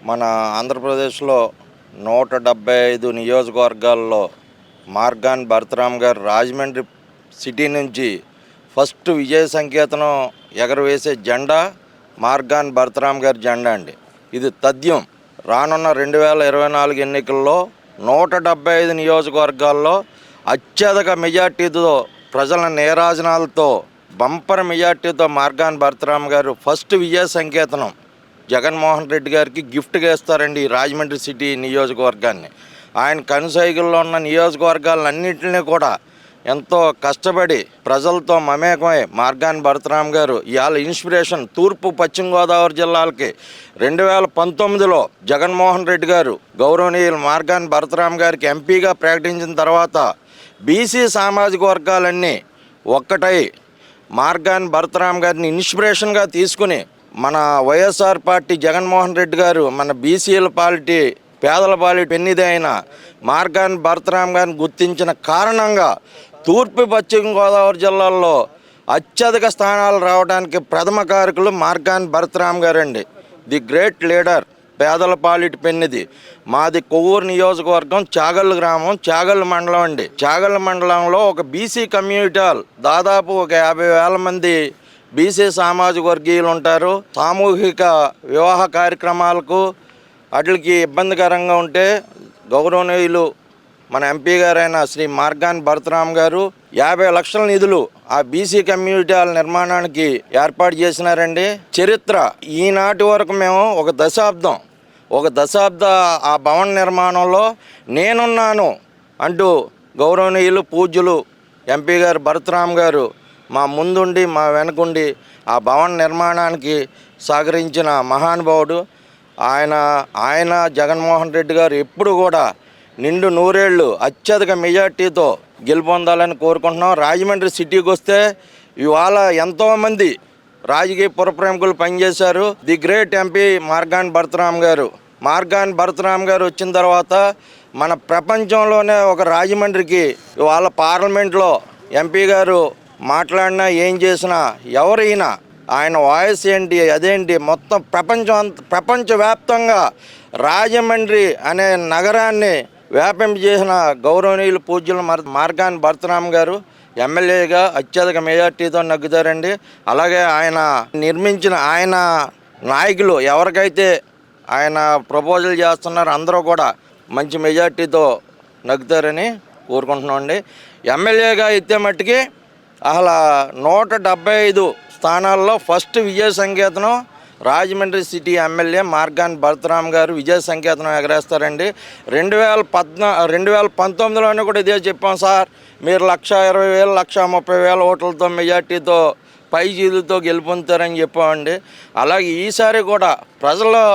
మన ఆంధ్రప్రదేశ్లో 175 నియోజకవర్గాల్లో మార్గాన్ భరతరామ్ గారు రాజమండ్రి సిటీ నుంచి ఫస్ట్ విజయ సంకేతనం ఎగరవేసే జెండా మార్గాన్ భరతరామ్ గారి జెండా అండి. ఇది తథ్యం. రానున్న 2024 ఎన్నికల్లో 175 నియోజకవర్గాల్లో అత్యధిక మెజార్టీతో ప్రజల నీరాజనాలతో బంపర్ మెజార్టీతో మార్గాన్ భరతరామ్ గారు ఫస్ట్ విజయ సంకేతనం జగన్మోహన్ రెడ్డి గారికి గిఫ్ట్గా ఇస్తారండి ఈ రాజమండ్రి సిటీ నియోజకవర్గాన్ని. ఆయన కనుసైగుల్లో ఉన్న నియోజకవర్గాలన్నింటినీ కూడా ఎంతో కష్టపడి ప్రజలతో మమేకమై మార్గాన్ భరతరామ్ గారు ఇవాళ ఇన్స్పిరేషన్. తూర్పు పశ్చిమ గోదావరి జిల్లాలకి 2019లో జగన్మోహన్ రెడ్డి గారు గౌరవనీయులు మార్గాన్ భరతరామ్ గారికి ఎంపీగా ప్రకటించిన తర్వాత బీసీ సామాజిక వర్గాలన్నీ ఒక్కటై మార్గాన్ భరతరామ్ గారిని ఇన్స్పిరేషన్గా తీసుకుని మన వైఎస్ఆర్ పార్టీ జగన్మోహన్ రెడ్డి గారు మన బీసీల పాలిటీ పేదల పాలిటీ పెన్నిది అయిన మార్గాన్ భరతరామ్ గారిని గుర్తించిన కారణంగా తూర్పు పశ్చిమ గోదావరి జిల్లాల్లో అత్యధిక స్థానాలు రావడానికి ప్రథమ కారకులు మార్గాన్ భరతరామ్ గారండి. ది గ్రేట్ లీడర్, పేదల పాలిటి పెన్నిది. మాది కొవ్వూరు నియోజకవర్గం, చాగళ్ళు గ్రామం, చాగళ్ళు మండలం అండి. చాగళ్ళు మండలంలో ఒక బీసీ కమ్యూనిటీ హాల్ దాదాపు ఒక 50,000 మంది బీసీ సామాజిక వర్గీయులు ఉంటారు. సామూహిక వివాహ కార్యక్రమాలకు వాటికి ఇబ్బందికరంగా ఉంటే గౌరవనీయులు మన ఎంపీ గారైన శ్రీ మార్గాన్ భరతరామ్ గారు 50 లక్షల నిధులు ఆ బీసీ కమ్యూనిటీ హాల్ నిర్మాణానికి ఏర్పాటు చేసినారండి. చరిత్ర ఈనాటి వరకు మేము ఒక దశాబ్ద ఆ భవన నిర్మాణంలో నేనున్నాను అంటూ గౌరవనీయులు పూజ్యులు ఎంపీ గారు భరతరామ్ గారు మా ముందుండి మా వెనకుండి ఆ భవన నిర్మాణానికి సహకరించిన మహానుభావుడు ఆయన జగన్మోహన్ రెడ్డి గారు ఎప్పుడు కూడా నిండు నూరేళ్లు అత్యధిక మెజార్టీతో గెలుపొందాలని కోరుకుంటున్నాం. రాజమండ్రి సిటీకి వస్తే ఇవాళ ఎంతోమంది రాజకీయ పురప్రేమికులు పనిచేశారు. The great MP Morgan Bharatram గారు వచ్చిన తర్వాత మన ప్రపంచంలోనే ఒక రాజమండ్రికి ఇవాళ పార్లమెంట్లో ఎంపీ గారు మాట్లాడినా ఏం చేసినా ఎవరైనా ఆయన వాయిస్ ఏంటి అదేంటి మొత్తం ప్రపంచవ్యాప్తంగా రాజమండ్రి అనే నగరాన్ని వ్యాపింపజేసిన గౌరవనీయులు పూజ్యులు మార్గాన్ భరతరామ్ గారు ఎమ్మెల్యేగా అత్యధిక మెజార్టీతో నగ్గుతారండి. అలాగే ఆయన నిర్మించిన ఆయన నాయకులు ఎవరికైతే ఆయన ప్రపోజల్ చేస్తున్నారో అందరూ కూడా మంచి మెజార్టీతో నగ్గుతారని కోరుకుంటున్నామండి. ఎమ్మెల్యేగా అయితే మట్టుకి అసలు 175 స్థానాల్లో ఫస్ట్ విజయ సంకేతనం రాజమండ్రి సిటీ ఎమ్మెల్యే మార్గాన్ భరతరామ్ గారు విజయ సంకేతనం ఎగరేస్తారండి. 2019లోనే కూడా ఇదే చెప్పాం సార్, మీరు 1,20,000 1,30,000 ఓట్లతో మెజార్టీతో పై జీలుతో గెలుపొందుతారని చెప్పామండి. అలాగే ఈసారి కూడా ప్రజల్లో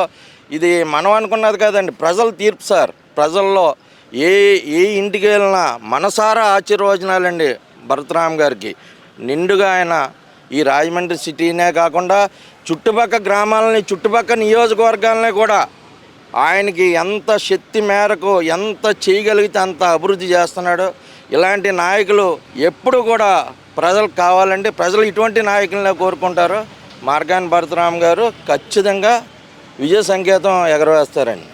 ఇది మనం అనుకున్నది కాదండి, ప్రజల తీర్పు సార్. ప్రజల్లో ఏ ఇంటికి వెళ్ళినా మనసారా ఆశీర్వచనాలండి భరతరామ్ గారికి. నిండుగా ఆయన ఈ రాజమండ్రి సిటీనే కాకుండా చుట్టుపక్కల గ్రామాలని చుట్టుపక్కల నియోజకవర్గాలని కూడా ఆయనకి ఎంత శక్తి మేరకు ఎంత చేయగలిగితే అంత అభివృద్ధి చేస్తున్నాడు. ఇలాంటి నాయకులు ఎప్పుడు కూడా ప్రజలకు కావాలంటే ప్రజలు ఇటువంటి నాయకులనే కోరుకుంటారు. మార్గాన్ భరతరామ్ గారు ఖచ్చితంగా విజయ సంకేతం ఎగరవేస్తారండి.